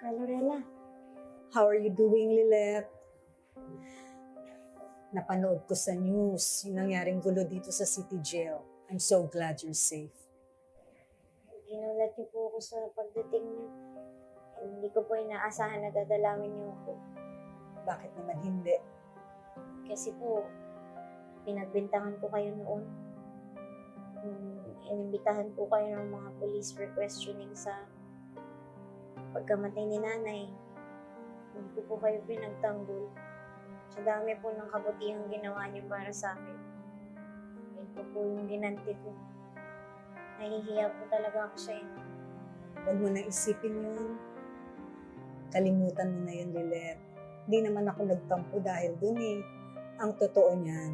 Lorena. How are you doing, Lilet? Napanood ko sa news yung nangyaring gulo dito sa City Jail. I'm so glad you're safe. Ginulat niyo po ako sa pagdating niyo. Hindi ko po inaasahan na dadalawin niyo ako. Bakit naman hindi? Kasi po, pinagbintangan ko kayo noon. Inimbitahan po kayo ng mga police for questioning sa pagkamatay ni nanay. Hindi ko po kayo pinagtanggol. Sa dami po ng kabutihang ginawa niyo para sa akin. Ito po yung ginanti ko. Nahihiya po talaga ako sa inyo. Huwag mo na isipin yun. Kalimutan mo na yun, Lilet. Hindi naman ako nagtampo dahil dun eh. Ang totoo niyan,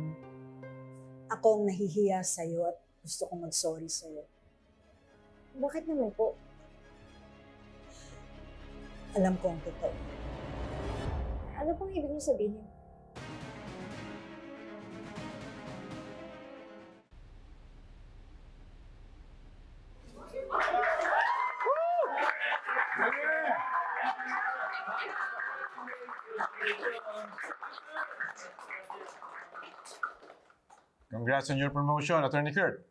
ako ang nahihiya sa'yo at gusto kong mag-sorry sa'yo. Bakit naman po? Alam ko ang totoo. Ano pong ibig niyo sabihin? Congrats on your promotion, Attorney Kurt.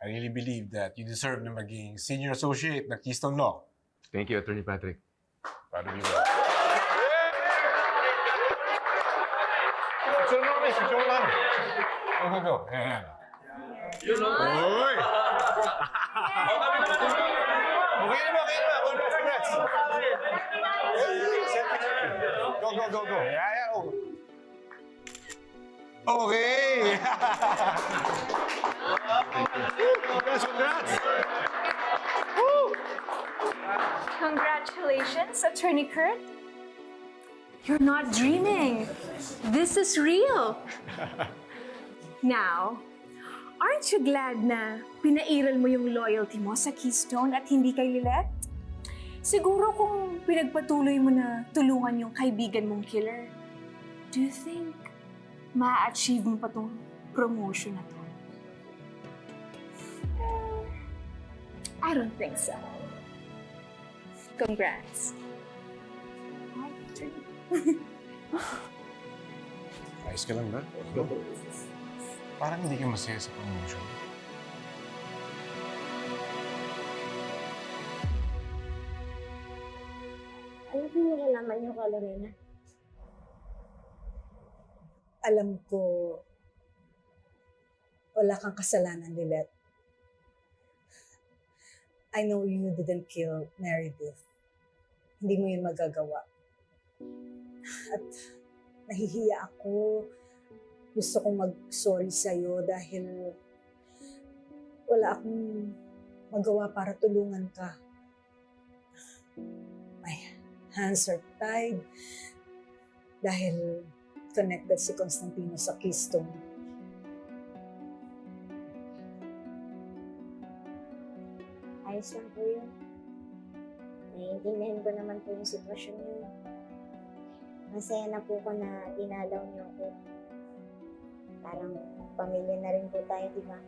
I really believe that you deserve na maging senior associate ng Keystone Law. Thank you, Attorney Patrick. Proud of you, bro. Picture namin, picture namin. Go, go, go. Ayan. Uy! Okay na ba? Congrats, congrats. Go, go, go, go. Yeah, oh. Okay! Congrats, congrats! Congratulations, Attorney Kurt. You're not dreaming. This is real. Now, aren't you glad na pinairal mo yung loyalty mo sa Keystone at hindi kay Lilet? Siguro kung pinagpatuloy mo na tulungan yung kaibigan mong killer, do you think ma-achieve mo pa tong promotion na to? I don't think so. Congrats. Ayos ka lang ba? Parang hindi ka masaya sa promotion. Ano po nalalaman niyo ka, Lorena? Alam ko, wala kang kasalanan, Lilet. I know you didn't kill Meredith. Hindi mo yun magagawa. At nahihiya ako. Gusto kong mag-sorry sa'yo dahil wala akong magawa para tulungan ka. My hands are tied dahil connected si Constantino sa Keystone. Ayos lang po yun. Naiintindihan ko naman po yung sitwasyon niyo. Masaya na po ko na dinalaw niyo ako. Parang pamilya na rin po tayo, di ba?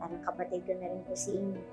Parang kapatid ko na rin po si Amy.